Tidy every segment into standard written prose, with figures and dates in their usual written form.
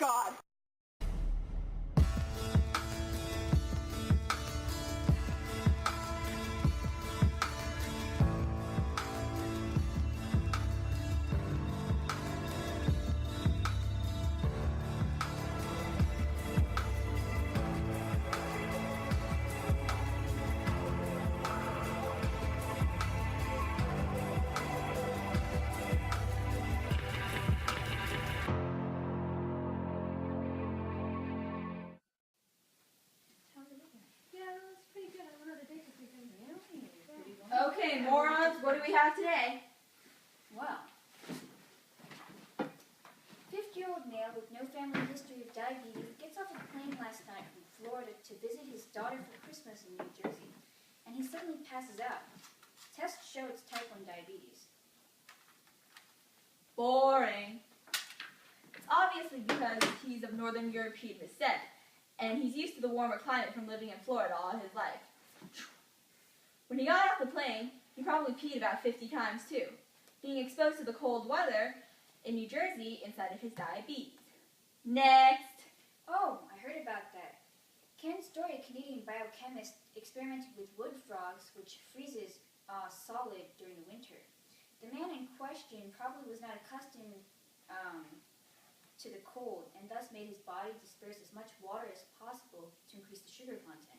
God! Okay, morons, what do we have today? Well, 50-year-old male with no family history of diabetes gets off a plane last night from Florida to visit his daughter for Christmas in New Jersey, and he suddenly passes out. Tests show it's type 1 diabetes. Boring. It's obviously because he's of Northern European descent, and he's used to the warmer climate from living in Florida all his life. When he got off the plane, he probably peed about 50 times too. Being exposed to the cold weather in New Jersey incited his diabetes. Next. Oh, I heard about that. Ken Story, a Canadian biochemist, experimented with wood frogs, which freezes solid during the winter. The man in question probably was not accustomed to the cold, and thus made his body disperse as much water as possible to increase the sugar content.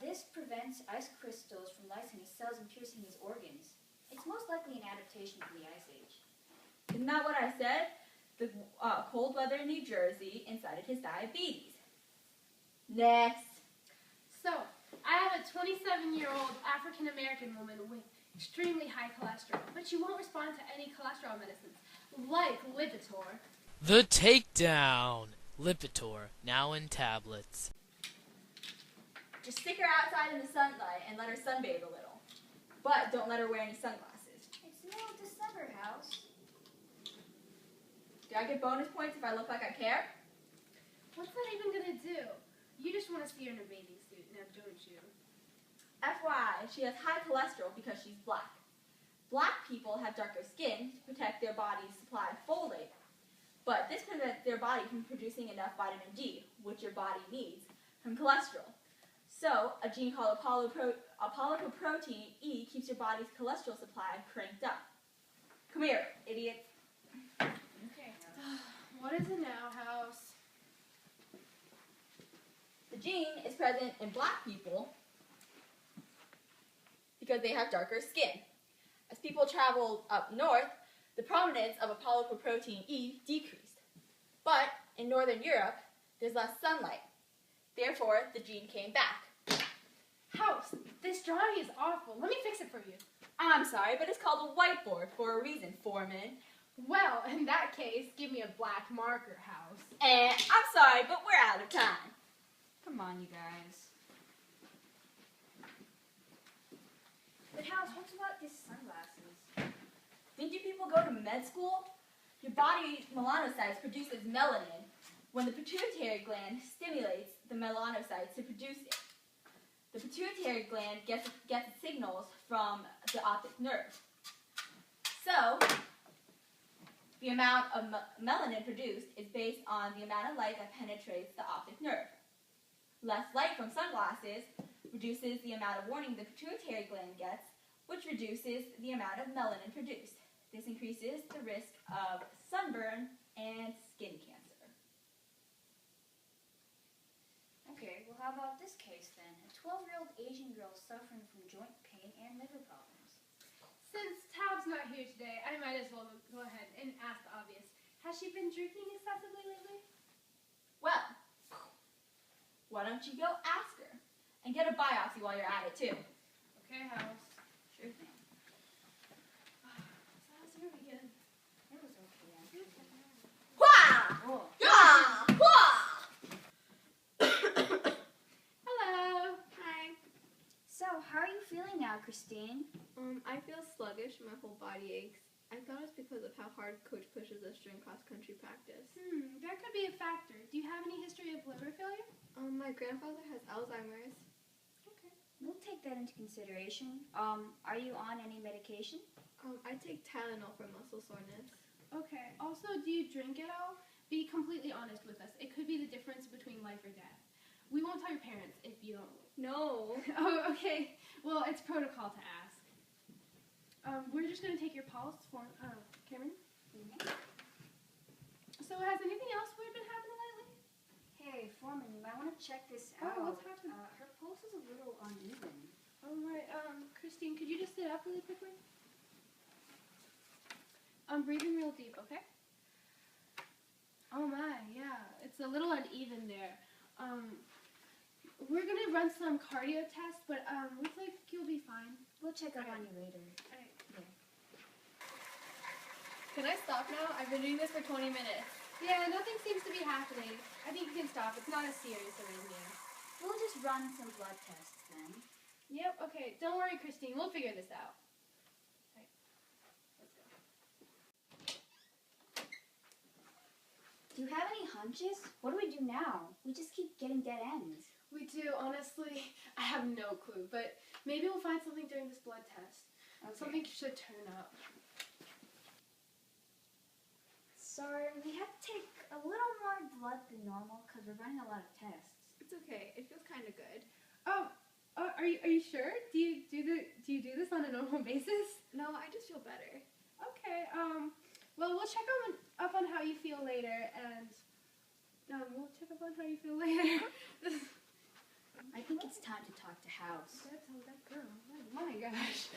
This prevents ice crystals from lysing his cells and piercing his organs. It's most likely an adaptation from the Ice Age. Isn't that what I said? The cold weather in New Jersey incited his diabetes. Next. So, I have a 27-year-old African-American woman with extremely high cholesterol, but she won't respond to any cholesterol medicines, like Lipitor. The Takedown. Lipitor, now in tablets. Just stick her outside in the sunlight and let her sunbathe a little. But don't let her wear any sunglasses. It's the middle of December, House. Do I get bonus points if I look like I care? What's that even gonna do? You just want to see her in a bathing suit, now don't you? FYI, she has high cholesterol because she's black. Black people have darker skin to protect their body's supply of folate. But this prevents their body from producing enough vitamin D, which your body needs, from cholesterol. So, a gene called apolipoprotein E keeps your body's cholesterol supply cranked up. Come here, idiot. Okay. What is it now, House? The gene is present in black people because they have darker skin. As people traveled up north, the prominence of apolipoprotein E decreased. But in Northern Europe, there's less sunlight. Therefore, the gene came back. House, this drawing is awful. Let me fix it for you. I'm sorry, but it's called a whiteboard for a reason, Foreman. Well, in that case, give me a black marker, House. And I'm sorry, but we're out of time. Come on, you guys. But House, what's about these sunglasses? Didn't you people go to med school? Your body's melanocytes produces melanin when the pituitary gland stimulates the melanocytes to produce it. The pituitary gland gets its signals from the optic nerve. So, the amount of melanin produced is based on the amount of light that penetrates the optic nerve. Less light from sunglasses reduces the amount of warning the pituitary gland gets, which reduces the amount of melanin produced. This increases the risk of sunburn and skin cancer. Okay, well how about this case then? A 12-year-old Asian girl suffering from joint pain and liver problems. Since Tab's not here today, I might as well go ahead and ask the obvious. Has she been drinking excessively lately? Well, why don't you go ask her and get a biopsy while you're at it too? Okay, House. Sure thing. So how's her again? It was okay, actually. Wah! Oh. Wah! Wah! Hello. Hi. So, how are you feeling now, Christine? I feel sluggish. My whole body aches. I thought it's because of how hard Coach pushes us during cross-country practice. That could be a factor. Do you have any history of liver failure? My grandfather has Alzheimer's. Okay. We'll take that into consideration. Are you on any medication? I take Tylenol for muscle soreness. Okay. Also, do you drink at all? be completely honest with us. It could be the difference between life or death. We won't tell your parents if you don't. No. Oh, okay. Well, it's protocol to ask. We're just going to take your pulse for Cameron. So has anything else weird been happening lately? Hey, Foreman, you might want to check this out. Oh, what's happening? Her pulse is a little uneven. All right. Christine, could you just sit up really quickly? Breathe in real deep, okay? Oh my, yeah. It's a little uneven there. We're gonna run some cardio tests, but we think you'll be fine. We'll check up on you later. Alright. Can I stop now? I've been doing this for 20 minutes. Yeah, nothing seems to be happening. I think you can stop. It's not a serious arrhythmia. We'll just run some blood tests then. Yep, okay. Don't worry, Christine. We'll figure this out. Alright. Let's go. Do you have any hunches? What do we do now? We just keep getting dead ends. We do, honestly. I have no clue, but maybe we'll find something during this blood test. Okay. Something should turn up. Sorry, we have to take a little more blood than normal because we're running a lot of tests. It's okay. It feels kind of good. Are you sure? Do you do this on a normal basis? No, I just feel better. Okay. Well, we'll check up on how you feel later, and we'll check up on how you feel later. I think it's time to talk to House. That's that girl. Oh my gosh.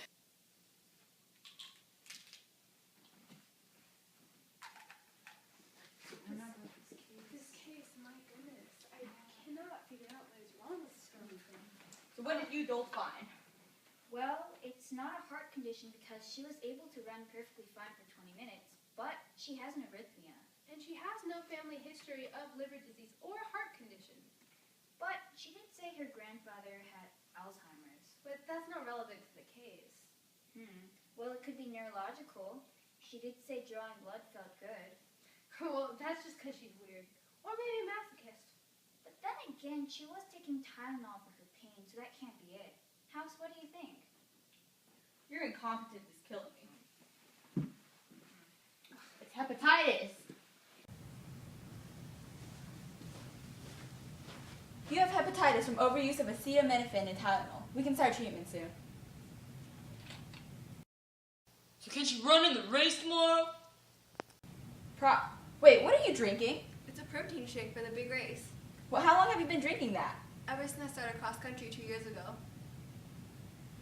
This case, my goodness, I cannot figure out what is wrong with this girl. So what did you adults find? Well, it's not a heart condition because she was able to run perfectly fine for 20 minutes, but she has an arrhythmia. And she has no family history of liver disease or heart condition. But she did say her grandfather had Alzheimer's. But that's not relevant to the case. Well, it could be neurological. She did say drawing blood felt good. Well, that's just because she's weird. Or maybe a masochist. But then again, she was taking Tylenol for her pain, so that can't be it. House, what do you think? Your incompetence is killing me. It's hepatitis. You have hepatitis from overuse of acetaminophen and Tylenol. We can start treatment soon. So can she run in the race tomorrow? Wait, what are you drinking? It's a protein shake for the big race. Well, how long have you been drinking that? Ever since I started cross country 2 years ago.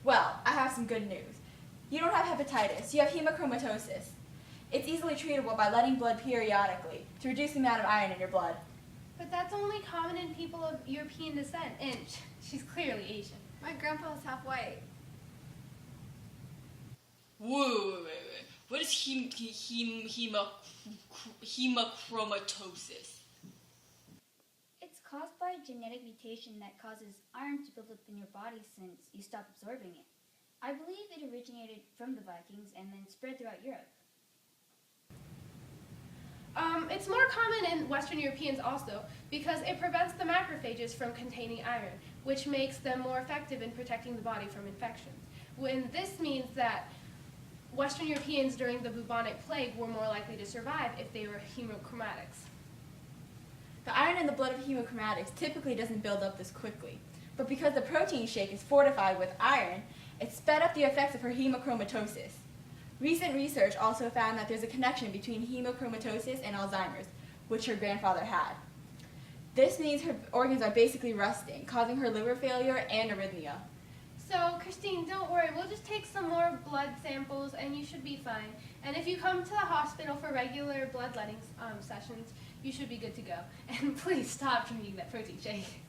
Well, I have some good news. You don't have hepatitis. You have hemochromatosis. It's easily treatable by letting blood periodically to reduce the amount of iron in your blood. But that's only common in people of European descent, and she's clearly Asian. My grandpa was half white. Wait. What is hemochromatosis? It's caused by a genetic mutation that causes iron to build up in your body since you stop absorbing it. I believe it originated from the Vikings and then spread throughout Europe. It's more common in Western Europeans also because it prevents the macrophages from containing iron, which makes them more effective in protecting the body from infections. When this means that Western Europeans during the bubonic plague were more likely to survive if they were hemochromatics. The iron in the blood of hemochromatics typically doesn't build up this quickly, but because the protein shake is fortified with iron, it sped up the effects of her hemochromatosis. Recent research also found that there's a connection between hemochromatosis and Alzheimer's, which her grandfather had. This means her organs are basically rusting, causing her liver failure and arrhythmia. So, Christine, don't worry. We'll just take some more blood samples and you should be fine. And if you come to the hospital for regular bloodletting sessions, you should be good to go. And please stop drinking that protein shake.